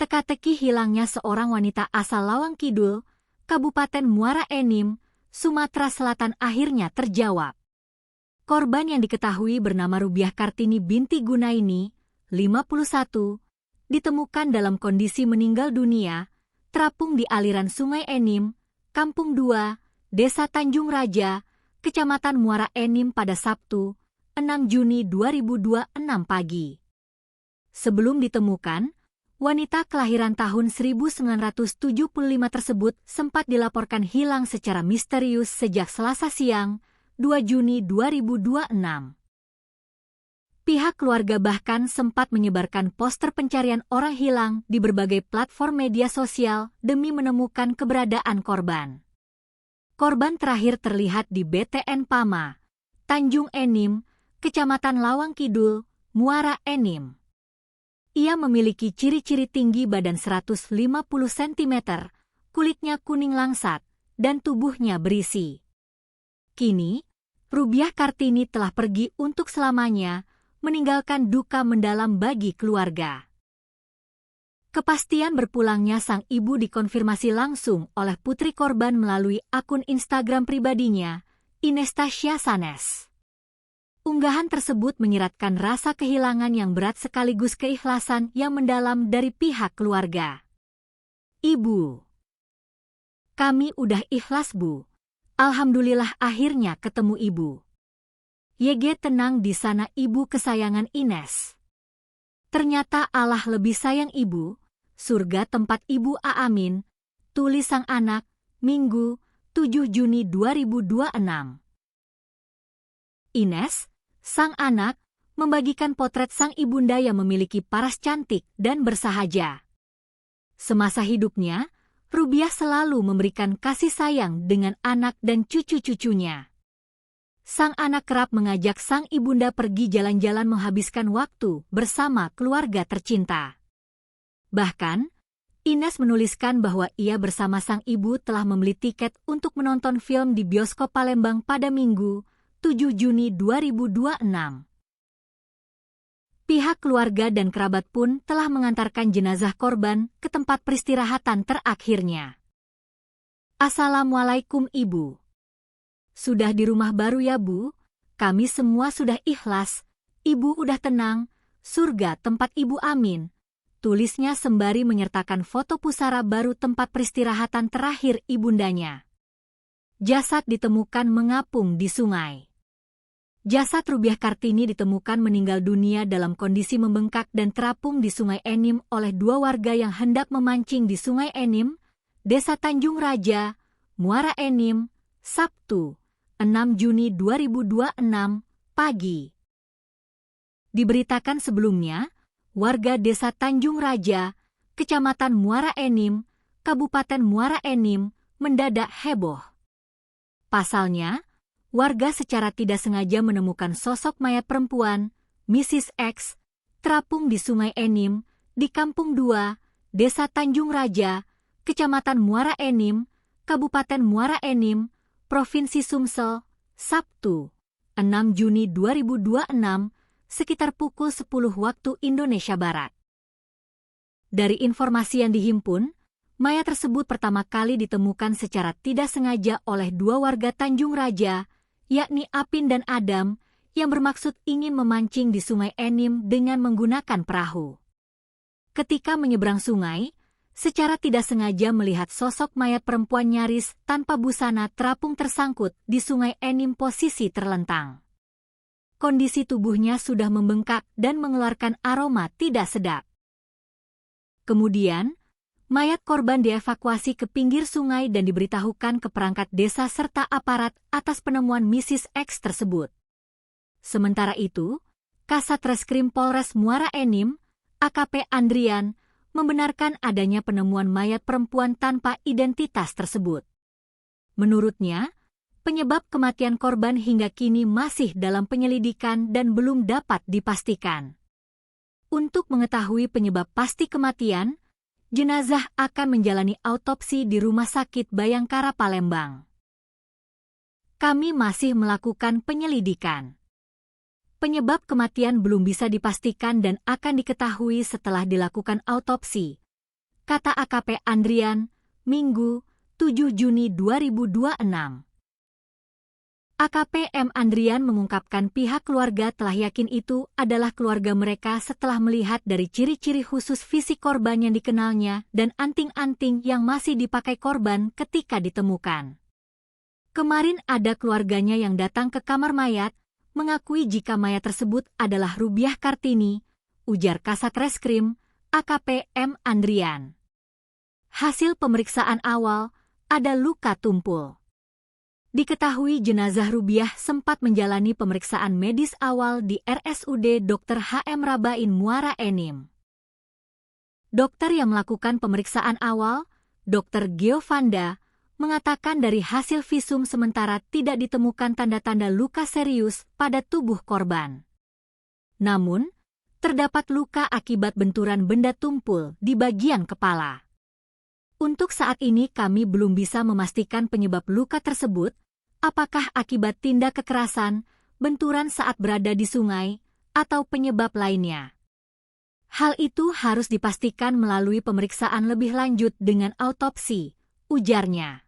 teka-teki hilangnya seorang wanita asal Lawang Kidul, Kabupaten Muara Enim, Sumatera Selatan akhirnya terjawab. Korban yang diketahui bernama Rubiah Kartini binti Gunaini, 51, ditemukan dalam kondisi meninggal dunia, terapung di aliran Sungai Enim, Kampung 2, Desa Tanjung Raja, Kecamatan Muara Enim pada Sabtu, 6 Juni 2026 pagi. Sebelum ditemukan, wanita kelahiran tahun 1975 tersebut sempat dilaporkan hilang secara misterius sejak Selasa siang, 2 Juni 2026. Pihak keluarga bahkan sempat menyebarkan poster pencarian orang hilang di berbagai platform media sosial demi menemukan keberadaan korban. Korban terakhir terlihat di BTN Pama, Tanjung Enim, Kecamatan Lawang Kidul, Muara Enim. Ia memiliki ciri-ciri tinggi badan 150 cm, kulitnya kuning langsat, dan tubuhnya berisi. Kini, Rubiah Kartini telah pergi untuk selamanya, meninggalkan duka mendalam bagi keluarga. Kepastian berpulangnya sang ibu dikonfirmasi langsung oleh putri korban melalui akun Instagram pribadinya, Inestasia Sanes. Unggahan tersebut menyiratkan rasa kehilangan yang berat sekaligus keikhlasan yang mendalam dari pihak keluarga. Ibu, kami udah ikhlas, Bu. Alhamdulillah akhirnya ketemu Ibu. YG tenang di sana, Ibu kesayangan Ines. Ternyata Allah lebih sayang Ibu, surga tempat Ibu. Amin. Tulis sang anak, Minggu, 7 Juni 2026. Ines, sang anak, membagikan potret sang ibunda yang memiliki paras cantik dan bersahaja. Semasa hidupnya, Rubiah selalu memberikan kasih sayang dengan anak dan cucu-cucunya. Sang anak kerap mengajak sang ibunda pergi jalan-jalan menghabiskan waktu bersama keluarga tercinta. Bahkan, Ines menuliskan bahwa ia bersama sang ibu telah membeli tiket untuk menonton film di bioskop Palembang pada Minggu, 7 Juni 2026. Pihak keluarga dan kerabat pun telah mengantarkan jenazah korban ke tempat peristirahatan terakhirnya. Assalamualaikum Ibu. Sudah di rumah baru ya Bu? Kami semua sudah ikhlas, Ibu udah tenang, surga tempat Ibu. Amin. Tulisnya sembari menyertakan foto pusara baru tempat peristirahatan terakhir ibundanya. Jasad ditemukan mengapung di sungai. Jasad Rubiah Kartini ditemukan meninggal dunia dalam kondisi membengkak dan terapung di Sungai Enim oleh dua warga yang hendak memancing di Sungai Enim, Desa Tanjung Raja, Muara Enim, Sabtu, 6 Juni 2026, pagi. Diberitakan sebelumnya, warga Desa Tanjung Raja, Kecamatan Muara Enim, Kabupaten Muara Enim, mendadak heboh. Pasalnya, warga secara tidak sengaja menemukan sosok mayat perempuan, Mrs. X, terapung di Sungai Enim, di Kampung 2, Desa Tanjung Raja, Kecamatan Muara Enim, Kabupaten Muara Enim, Provinsi Sumsel, Sabtu, 6 Juni 2026, sekitar pukul 10 waktu Indonesia Barat. Dari informasi yang dihimpun, mayat tersebut pertama kali ditemukan secara tidak sengaja oleh dua warga Tanjung Raja, yakni Apin dan Adam, yang bermaksud ingin memancing di Sungai Enim dengan menggunakan perahu. Ketika menyeberang sungai, secara tidak sengaja melihat sosok mayat perempuan nyaris tanpa busana terapung tersangkut di Sungai Enim posisi terlentang. Kondisi tubuhnya sudah membengkak dan mengeluarkan aroma tidak sedap. Kemudian, mayat korban dievakuasi ke pinggir sungai dan diberitahukan ke perangkat desa serta aparat atas penemuan Mrs. X tersebut. Sementara itu, Kasat Reskrim Polres Muara Enim, AKP Andrian, membenarkan adanya penemuan mayat perempuan tanpa identitas tersebut. Menurutnya, penyebab kematian korban hingga kini masih dalam penyelidikan dan belum dapat dipastikan. Untuk mengetahui penyebab pasti kematian, jenazah akan menjalani autopsi di Rumah Sakit Bayangkara Palembang. Kami masih melakukan penyelidikan. Penyebab kematian belum bisa dipastikan dan akan diketahui setelah dilakukan autopsi, kata AKP Andrian, Minggu, 7 Juni 2026. AKP M. Andrian mengungkapkan pihak keluarga telah yakin itu adalah keluarga mereka setelah melihat dari ciri-ciri khusus fisik korban yang dikenalnya dan anting-anting yang masih dipakai korban ketika ditemukan. Kemarin ada keluarganya yang datang ke kamar mayat, mengakui jika mayat tersebut adalah Rubiah Kartini, ujar Kasat Reskrim, AKP M. Andrian. Hasil pemeriksaan awal, ada luka tumpul. Diketahui jenazah Rubiah sempat menjalani pemeriksaan medis awal di RSUD Dr. H.M. Rabain Muara Enim. Dokter yang melakukan pemeriksaan awal, Dr. Giovanda, mengatakan dari hasil visum sementara tidak ditemukan tanda-tanda luka serius pada tubuh korban. Namun, terdapat luka akibat benturan benda tumpul di bagian kepala. Untuk saat ini kami belum bisa memastikan penyebab luka tersebut, apakah akibat tindak kekerasan, benturan saat berada di sungai, atau penyebab lainnya. Hal itu harus dipastikan melalui pemeriksaan lebih lanjut dengan autopsi, ujarnya.